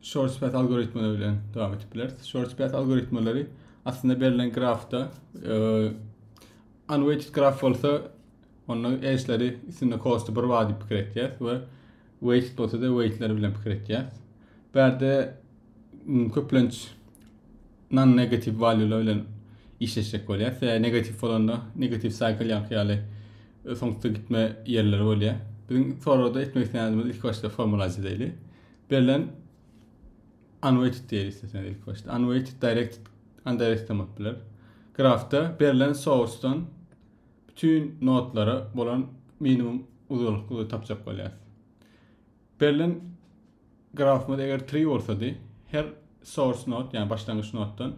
short path algoritmaları bilen devam etipler. Short path algoritmaları aslında verilen grafta unweighted graf olsa onu edge'leri isimli cost'u bir vadi pikir etiyaz ve weighted olsa da weight'leri bilen pikir etiyaz. Berde köplenç non-negative value'lar bilen işleşecek olyaz. Negatif olanda negatif cycle yankıyalı sonuçta gitme yerleri olyaz. Bizim sonra da etmek istediğimiz ilk başta formülize değil. Verilen unweighted diye isteseniz ilk başta. Unweighted direct, undirected modlar. Grafta verilen source'dan bütün nodlara olan minimum uzunluğu tapacak olyaz. Verilen grafımda eğer tree olsa da her source node yani başlangıç noddan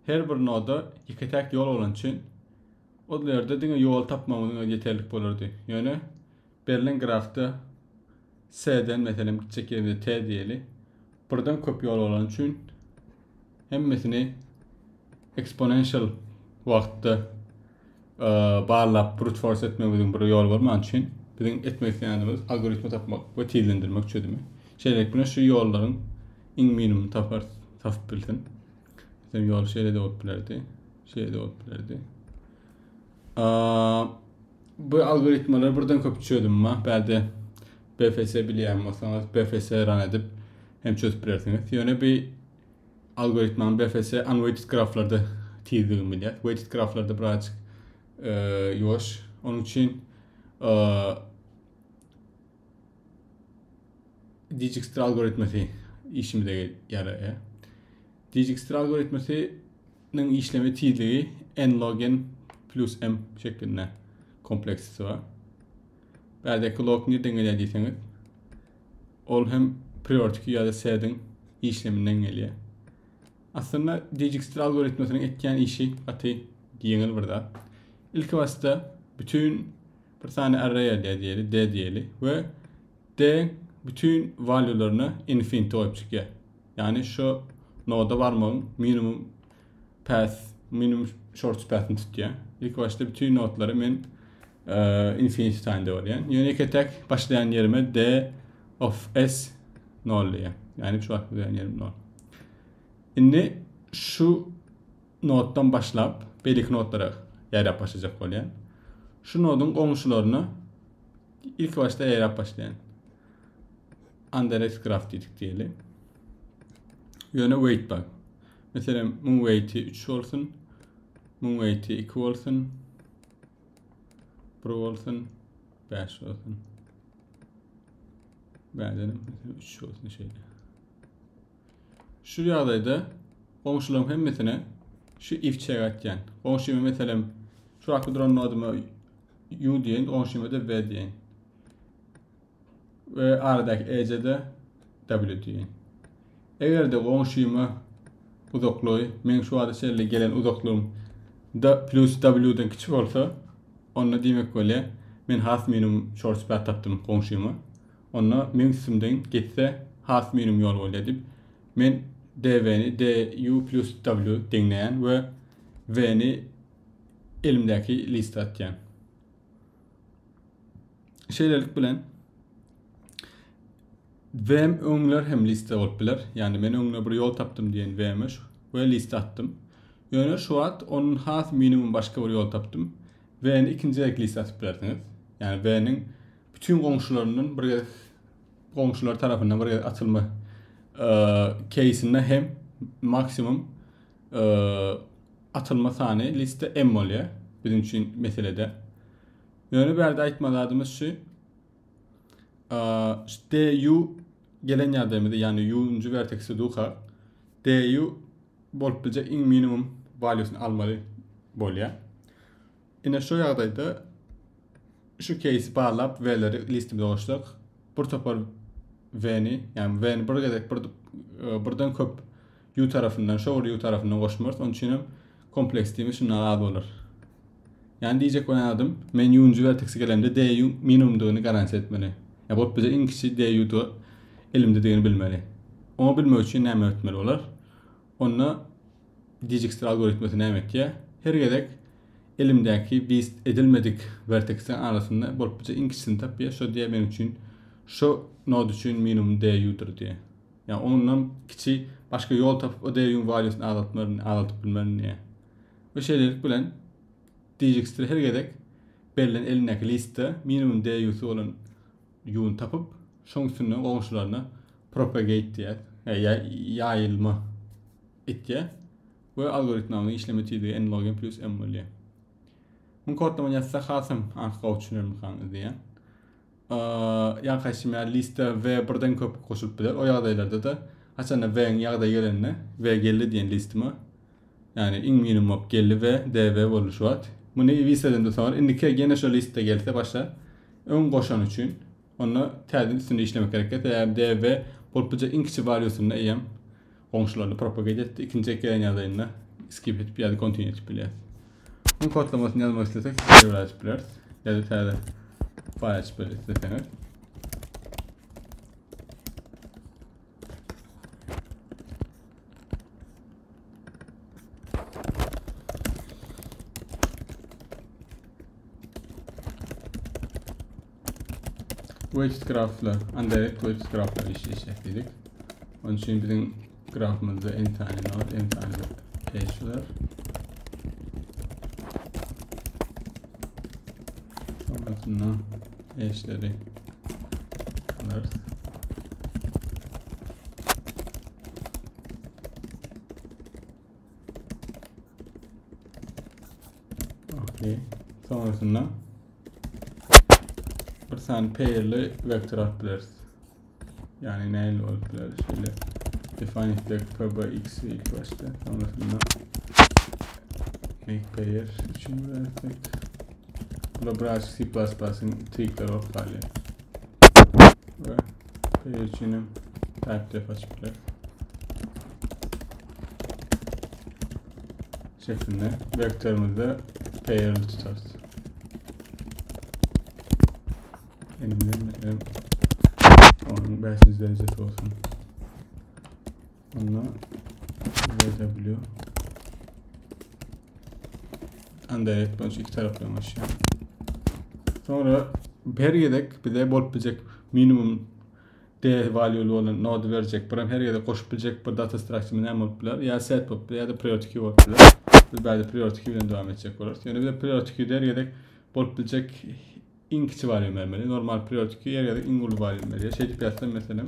her bir noda iki tek yol olan için olarda dine yol tapmamız yeterli bolurdu. Yani verilen grafta S'den mesela gidecek yerimizde T diyeli. Buradan köp yol olan için hemmesini exponential vaqtda bağlap brute force etmemizin bir yol var. Için bizim etmek istediğimiz algoritma tapmak ve tizlendirmek çözümü. Şeylik buna şu yolların en minimum tap bilsin. Mesela yol şeyde de olabilirdi. Bu algoritmaları buradan köp çözüm var. Belde BFS bilýärmiňiz, BFS run edip hem çözüp bilersiniz. Ýöne bir algoritmanın BFS unweighted graflarda tizligini bilýär. Weighted graflarda birazcık ýoş. Onun için Dijkstra algoritması işimize ýaraýar. Dijkstra algoritmasynyň işleme tizligi n log n plus m şeklinde kompleksisi var. Berdeki log ne dengeli diýseniz, ol hem priority ya da S'den işleminden gelýär. Aslında Dijkstra algoritmasynyň etken işi aty ýeňil birda. İlk başta bütün bir tane array diýeli, D diýeli we D bütün valuelerini infinite koyup çykýar. Yani şu noda barmağın minimum path, minimum short path'ını tutýar. İlk başta bütün nodları men infinite tane bolýan. Ýöne tek başlayan yerime D of S nol diýär. Yani şu başlayan yerim nol. Indi şu noddan başlap belik nodlara ýaýrap başlayacak bolýan. Şu nodun goňşularyny ilk başta ýaýrap başlayan undirected graph diýeli. Ýöne weight bak. Mesela mun weight'i 3 olsun. Mun weight'i 2 olsun. 1 olsun. 5 olsun. Benden 3 olsun şeyde. Şu ýagdaýda goňşularyň hemmesine şu if çegatýan. Goňşumy mesela şu hakda duran nodyma u diýen, goňşumy da v diýen. Ve aradaky ejede w diýen. Eger de goňşumy uzaklygy men şu wagtda şeýle gelen uzaklygym da plus w'den kiçik bolsa, onda diýmek bolýar men half minimum short path tapdym goňşumy. Onda minimumdan gitse half minimum yol bolýar diýip men dv'ni du plus w deňleýän we v'ni elimdäki liste atýan. Şeýlelik bilen v'm öňler hem liste bolup biler. Yani men öňüne bir yol tapdym diýen v'miş we liste attım. Ýöne şu wagt onun half minimum başga bir yol tapdym. V'ni ikinji liste atyp berdiňiz. Yani v'nin bütün goňşularynyň bir goňşular tarapyndan bir atylma case'inde hem maksimum atılma sany liste m bolýar. Bizim için meselede. Ýöne berde aýtmadymyz şu du gelen ýerdemizde yani u'nju vertexi duha du bolup biljek en minimum valuesyny almaly bolýar. Ine şu ýagdaýda şu case bağlap v'leri listemizde goşduk. Bir topar v'ni yani v'ni birden köp u tarafından u tarafından goşmaz. Onun için kompleksliğimiz şundan bolar. Yani diýjek bolan men u'nju vertexi gelemde du minimumdygyny garanti etmeli. Ya bolup bize en kiçi du'da elimde diýeni bilmeli. Onu bilmek üçin näme etmeli bolar? Onda Dijkstra algoritmasyny näme etýär? Her gerek elimdäki biz edilmedik vertexler arasında bolup bize en kiçisini tapýar. Şo diýär men üçin şu node üçin minimum du'dur diýär. Yani onundan kiçi başka yol tapıp o değerin valuesunu ağlatıp bilmem niye. Bu şeyler bilen diyeceksin her gerek belirlen elindeki liste minimum değeri olan yığın tapıp şoňsyny oňşularına propagate diye yayılma etdiye ve algoritmanın işleme tüydüğü n log n plus m bolýar. Bu kodlama ýazsa hasam anqa üçünürmi kan diye. Ýa-kaçym liste ve birden köp goşup biler. O ýagdaýlarda da haçanda v'ň ýagdaý gelenine v geldi diýen listime yani in minimum geldi ve dv boluşýar. Bunu wise'den de sonra indike gene şu liste gelse başa ön goşan üçün onu täzin üstünde işlemek gerekir. Eğer dv bolupca in kiçi valuesyny eýem oňşularny propagate etdi. İkinci gelen ýagdaýyna skip edip ýa-da continue edip bilýär. Bu kodlamasyny ýazmak istesek server açyp bilýär. Ýa-da täze file açyp bilýär. Weighted graphlar, undirect weighted graphlar işledik. Onun için bizim grafımızda n tane node, n tane edge var. Sonrasında edge'leri alırız. Okay. Sonrasında bir tane pairli vektör atbileriz. Yani neyle olabilir? Şöyle define ettik p by x ilk başta. Sonrasında make pair için versek. Bu biraz C++'in trickleri ortaya. Ve pair için type def açabilir. Şeklinde vektörümüzde pairli tutarız. Benim onun 500 derecesi olsun. Onunla VW undirect bunch iki taraftan aşağı. Sonra her yedek bir de bolup minimum d value'lu olan node verecek. Buram her yedek koşup bilecek bir data structure'ı ne boluplar ya set boluplar ya da priority queue boluplar. Biz bäde priority queue bilen devam edecek bolar. Yani bir de priority queue der yedek bolup bilecek in kiçi value vermeli. Normal priority queue yer yedek in ulu value vermeli. Şey tip yazsam mesela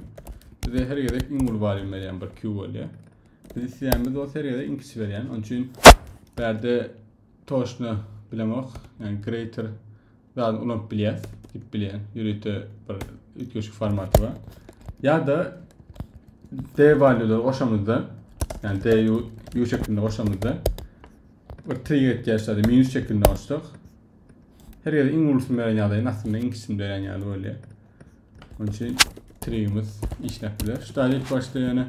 bize her yedek in ulu value vermeli bir queue bolýar. Biz istəyämiz o her yedek in kiçi berýän. Onun üçin berde toşnu bilemek yani greater daha ulanıp bilýär, tip bilýän, ýürüte bir ütköşük formatı var. Ya da d value'ları oşamızda yani d u şeklinde oşamızda bir trigger etkiýärdi, minus şeklinde oşdyk. Her yerde in ulusunu veren ýagdaýyna aslında in kiçini veren ýaly bolýar. Onun üçin trigger'ımız işläp biler. Şu da ilk başta yani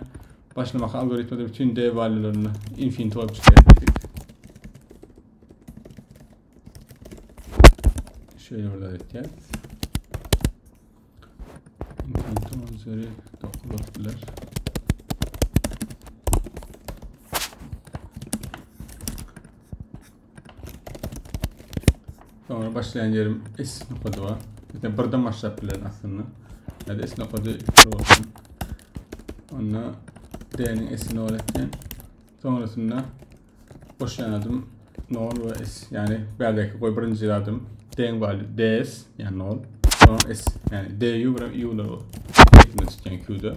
başlamak algoritmada bütün d value'laryny infinite bolup çykýar. Şöyle orada edeceğiz. Infinite üzeri dokunulabilir. Sonra başlayan yerim S kodu var. İşte buradan başlayabilir aslında. Ya da S kodu olsun. Onunla D'nin S'ini öğretken. Sonrasında boşlayan adım null ve S. Yani berdeki koy birinci adım D'nin value DS yani null. Sonra S yani DU ve U'da o. Ekmek isteyen Q'da.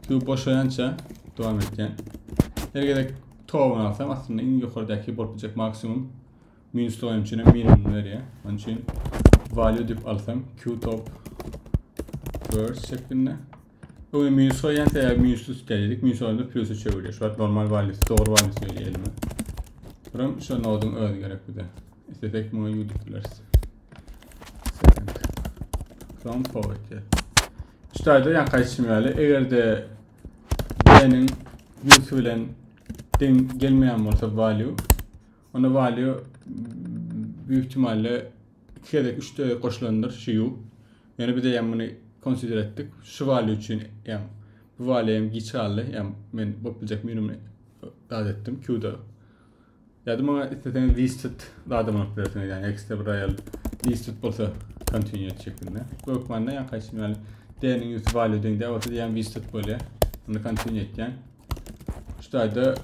Q boşlayanca devam edeceğim. Her gerek toğunu alsam aslında en yukarıdaki bolupacak maksimum minus toğum için minimum veriyor. Onun için value dip alsam Q top first şeklinde. Bugün minus koyansa eğer minus'u geldik. Minus olunca plus'u çeviriyor. Şu an normal value'si, doğru value'si söyleyelim. Buram şu node'un öyle gerek bir de. İstedik bunu U dipileriz. Second. From forward ya. İşte da yan kaçışmayla eğer de D'nin use bilen gelmeyen olsa value ona value büyük ihtimalle 2 ya da 3 de koşulandır şu. Yani bir de yani bunu consider ettik. Şu value için yani bu value'm geçerli. Yani ben bulabilecek minimum add ettim Q'da. Ya da bana istediğiniz listed daha da manipülasyon yani ekstra bir real listed olsa continue şeklinde. Bu okmanla yani kaçım yani D'nin use value dediğinde ortada yani listed böyle. Bunu continue etken. Şurada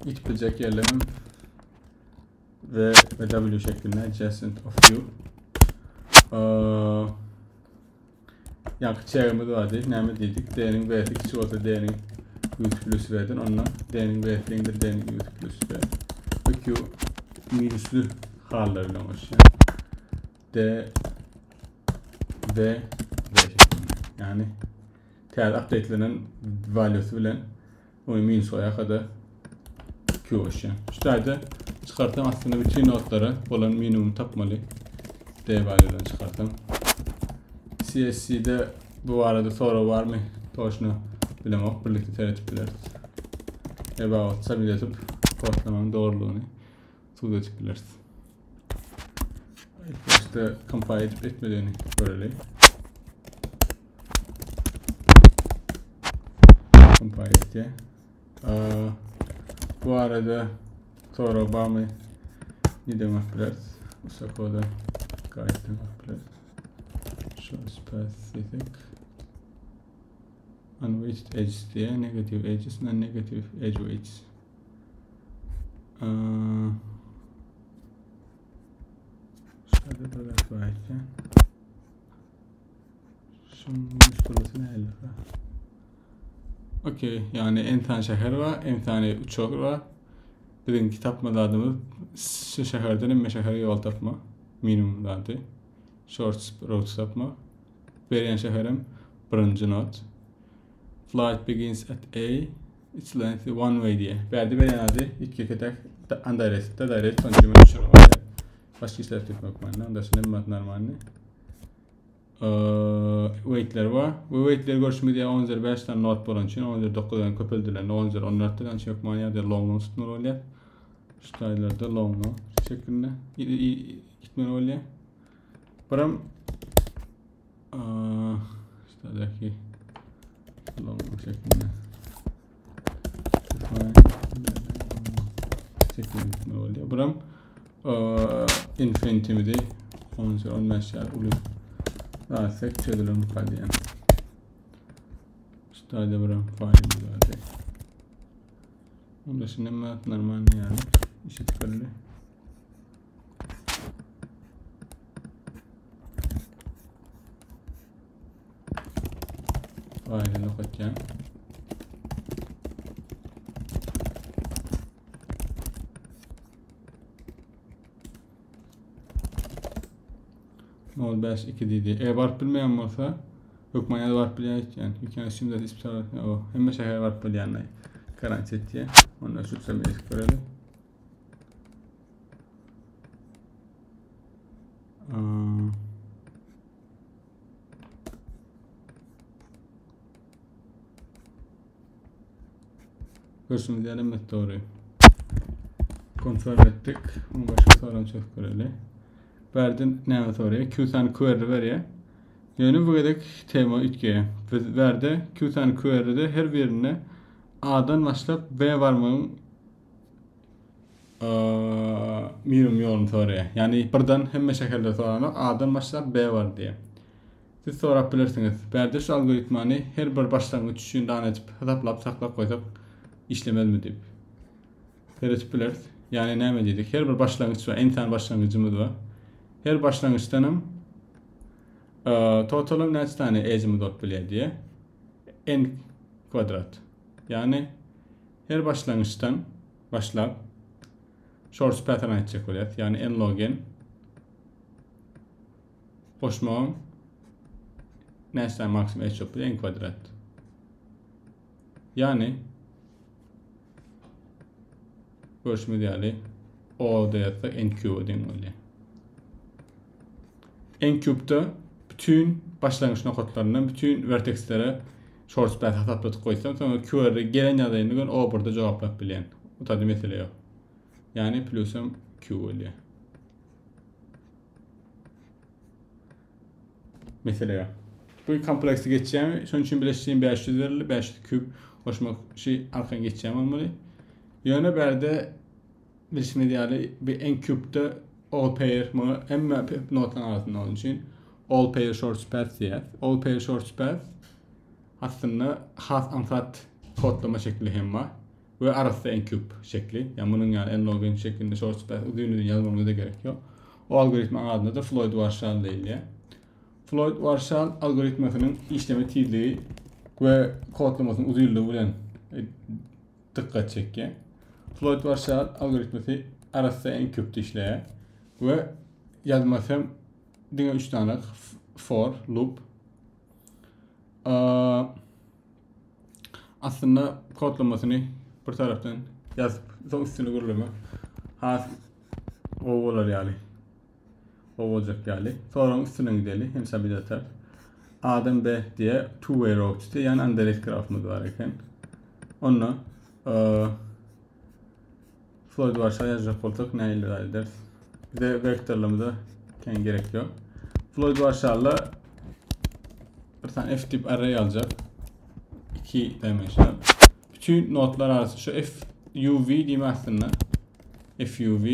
iç bilecek yerlerim ve W şeklinde adjacent of view. Yankı çeğimiz vardı. Neymi dedik? D'nin B'si kişi olsa D'nin 100 plus verdin. Onunla D'nin B'si indir D'nin 100 plus ver. Ve Q minüslü hallarıyla oluşuyor. D ve B şeklinde. Yani teyar update'lenen value'su bilen o minus oya kadar Q oluşuyor. Şurada çıkartam aslında bütün notları olan minimum tapmalı. D value'dan çıkartam. CSC'de bu arada soru var mı? Toşunu bilemek, birlikte tereddüt biliriz. About sabit kodlamanın doğruluğunu suda biliriz. İlk başta compile edip etmediğini görelim. Compile etti. Bu arada soru var mı? Ne demek biliriz? Bu sefer gayet demek biliriz. Show specific unweighted edges diye negative edges and negative edge weights. Şöyle böyle koyarken şunun üstüne elde. Okey, yani en tane şehir var, en tane uçak var. Bizim kitapmadığımız şu şehirden en şehre yol tapma minimumdadır. Short road tapma. Verilen şehrim birinci not. Flight begins at A. Its length one way diye. Verdi veren adı iki ketek undirect'te direct sonucunu düşürüyor. Başka işler tutmak manlı. Ondan sonra mat normalni. Weight'ler var. Bu weight'leri görüşmedi ya 10.5 tane not bolan için 10.9'dan köpüldüler. 10.14'ten çok manya da long long tutmalı oluyor. Şu taylarda long long şeklinde gitmeli oluyor. Param şuradaki long long şeklinde gitmeli oluyor. Param infinity mi değil 10.15 yer oluyor. Daha sek çözülüm kadiyen. Şuradaki buram failimiz vardı. Onda şimdi mat normal yani işe tıkarlı. Failini okutacağım. Nol 5 2 dedi. Varp bilmeyen olsa yok manyada varp bileceksin. You can assume that this o hem şehir varp bileyenler garanti etti. Ondan şu semeyi görelim. Görsün diyelim doğru. Kontrol ettik. Başka soran çok görelim. Verdin ne oraya? Q tane query veriyor. Yani bu kadar tema itkiye. Verdi Q tane query'de her birine A'dan başlayıp B varmanın minimum yolunu soruyor. Yani birden hem şekilde soranı A'dan başlayıp B var diye. Siz sorabilirsiniz. Verdi şu algoritmanı her bir başlangıç için danetip hesaplap saklap koysak işlemez mi deyip. Tereddüt yani ne mi dedik? Her bir başlangıç var. En tane başlangıcımız var. Her başlangıçtanım totalım neç tane edge'imi dört bilye diye n kvadrat. Yani her başlangıçtan başlap short pattern edecek oluyor. Yani n log n boşmağım neç tane maksimum edge yapıyor n kvadrat. Yani görüşme değerli o da yatsa n cube den oluyor. N cube'da bütün başlangıç noktalarından bütün vertexlere short path hesaplatıp koysam sonra Q'ları gelen adayını o burada cevaplap bilen. O tadı mesele yok. Yani plusum Q oluyor. Mesele yok. Bu kompleksi geçeceğim. Şunun için birleştiğim 500 verildi. 500 küp hoşuma şey arkan geçeceğim olmalı. Yöne berde birleşme ideali bir N cube'da all pair mı hem notların arasında onun için all pair short path diye. All pair short path aslında has ansat kodlama şekli hem var. Ve arası en küp şekli. Yani bunun yani en login şeklinde short space uzun yazmamıza da gerek yok. O algoritmanın adına da Floyd-Warshall deyiliyor. Floyd-Warshall algoritmasının işleme tizliği ve kodlamasının uzunluğu bilen dikkat çekiyor. Floyd-Warshall algoritması arası en küp işleyen ve yazmasam dine 3 tane for loop. Aslında kodlamasını bir taraftan yazıp son üstüne kurulama has o olur yani. O olacak yani. Sonra üstüne gidelim. Hem sabit atar. A'dan B diye two-way route diye yani underrated grafımız var eken. Onunla Floyd-Warshall yazacak olsak ne ile ederiz? Bize vektörlemede gerek yok. Floyd-Warshall'la bir tane f-tip array alacak. 2 dimensional. Bütün notlar arası şu FUV diyeyim aslında. FUV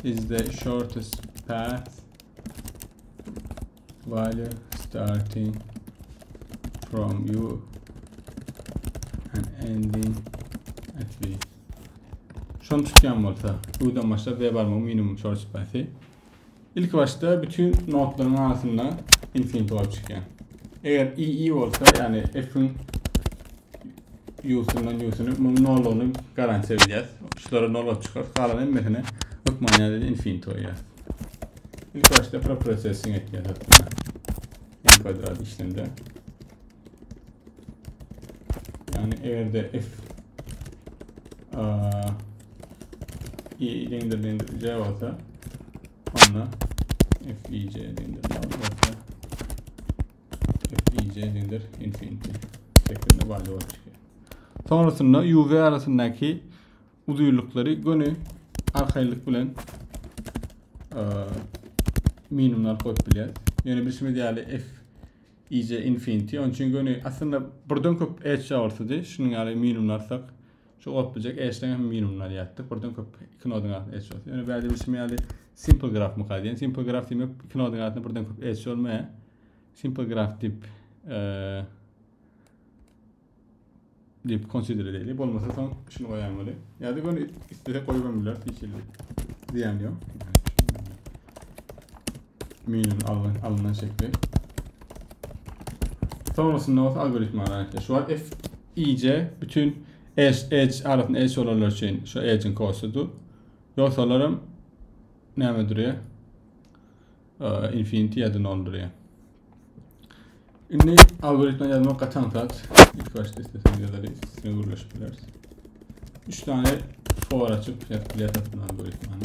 is the shortest path value starting from U and ending at V. Şunu tutacağım olsa U'dan başlayıp V var mı minimum shortest path'i. İlk başta bütün notların arasında infinite olup çıkıyor. Eğer i olsa yani f'in U'sunun null'unu garanti edeceğiz. Şulara null çıkar. Kalan emmesine ökmaniyada infinite oluyor. İlk başta preprocessing edeceğiz hatta. En kvadrat işlemde. Yani eğer de f i c olsa onunla f i c olsa f i c infinity şeklinde value çıkıyor. Sonrasında u v arasındaki uzunlukları gönü arkaylık bilen minimumlar koyup biliriz. Yani bir şey diyelim f i c infinity. Onun için gönü aslında buradan köp h olsaydı şunun yani minimumlarsak şu olmayacak h'den hem minimumlar yaptık. Buradan köp iki nodun altında h olsa. Yani böyle bir şey yani simple graph mı kaldı? Yani simple graph demek iki nodun altında buradan köp h olmaya simple graph tip deyip consider edelim. Olmasa son şunu koyalım. Ya da bunu istese koyabilirler. Hiç diyen yok. Minimum alınan şekli. Sonrasında o algoritma arkadaşlar. Şu an f iyice bütün edge arasında edge olanlar için şu edge'in kostudu. Yoksa olarım ne duruyor? Infinity ya da null duruyor. Şimdi algoritma yazmak katan tat. İlk başta isteseniz yazarız. İsmini uğraşabiliriz. 3 tane for açıp yapıya tatlı algoritmanı.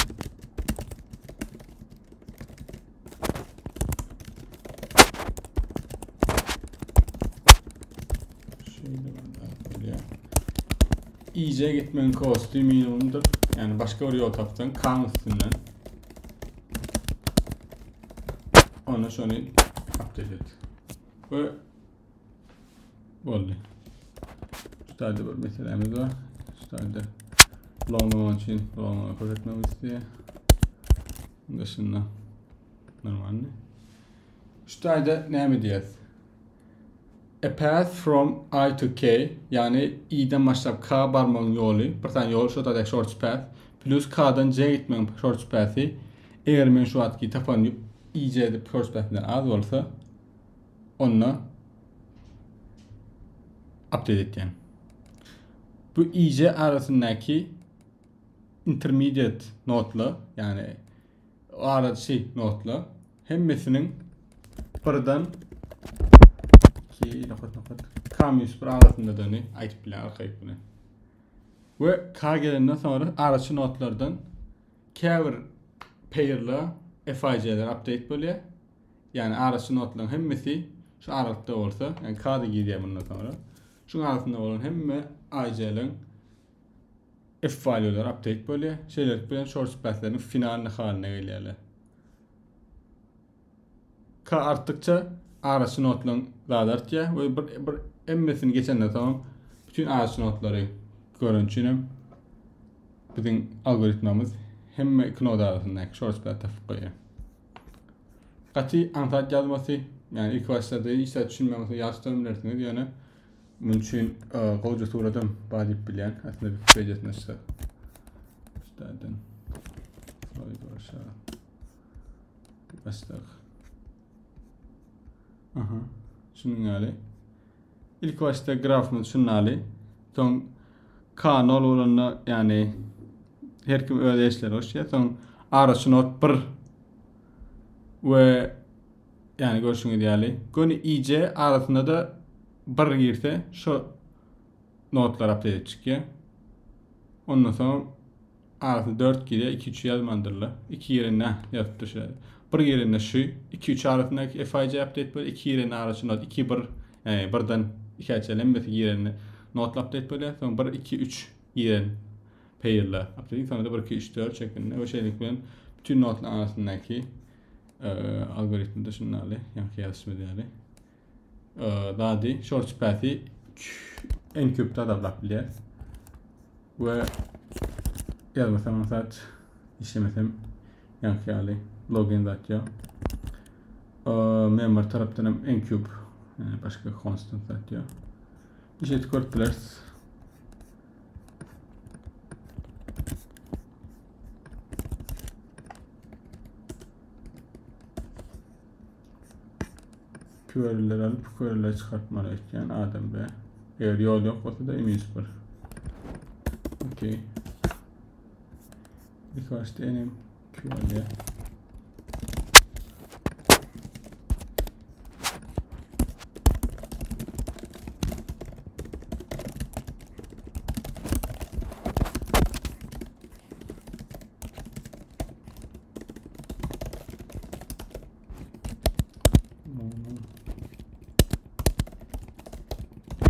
İyice gitmenin kostu minimumdur. Yani başka bir yol taptan kan üstünden. Ona şunu update et. Ve oldu. Şurada bir meselemiz var. Şurada longlama için longlama koyatmamı istiyor. Dışında normal ne? Şurada ne mi diyeceğiz? A path from I to K yani i'den başlayıp K barmanın yolu bir tane yol şu da short path plus K'dan C gitmenin short path'i eğer men şu atki tapanıp i'de short path'den az olsa onunla update edeceğim. Bu i'ce arasındaki intermediate notla yani o arası notla hemmesinin birden K-101 arasında dönü ayıp bile arkayıp bile. Ve K gelenden sonra arası notlardan K1 pair'la FIC'ler update böyle. Yani arası notların hemmesi şu aralıkta olsa yani K da gidiyor bundan sonra. Şu arasında olan hemme IC'lerin F value'lar update böyle. Şeyler böyle short path'lerin finaline haline geliyorlar. K arttıkça arası notların daha da artıyor ve bir emmesini geçenler tamam bütün arası notları görüntünüm bizim algoritmamız hem iki nod arasındaki short path koyuyor. Katı ansat yazması Yani ilk başlarda işte düşünmemesi yaşlarım dersiniz yani mümkün koca suradım badip bilen aslında bir becetine işte zaten aşağı başlık aha şunun hali ilk başta grafımız şunun hali son k nol olanına yani her kim öyle işler hoş ya son arası not 1 ve yani görüşün ideali gönü iyice arasında da 1 girse şu notlar update çıkıyor. Ondan sonra arası 4 giriyor. 2-3 yazmandırlar. 2 yerine yazıp dışarı. 1 yerine şu. 2-3 arasındaki FIC update böyle. 2 yerine arası not. 2-1 yani 1'dan 2 açalım. 2 yerine not update böyle. Sonra 1-2-3 yerine pair'la update. Sonra da 1-2-3-4 şeklinde. O şeylikle bütün notlar arasındaki algoritmada şunlarla yankı yazışma değerli. Daha değil. Short path'i en küpte da bulabilir. Ve yazmasam saat işlemesem yankı hali login zatıyor. Member taraftan en küp yani başka constant zatıyor. İşte kod plus query'ler alıp query'ler çıkartmalı yani Adem Bey. Eğer yol yok olsa da M100 var. Okey. Birkaç tane query'e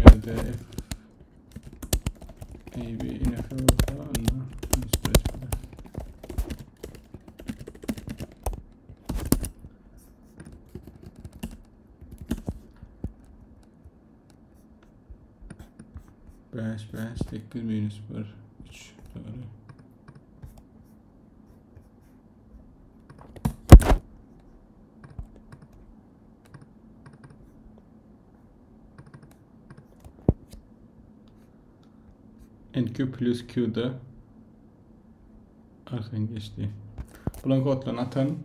F AB NFL falan bash tek bir minus var 3 doğru. NQ plus Q'da arkadan geçti. Bulan kodlarını atan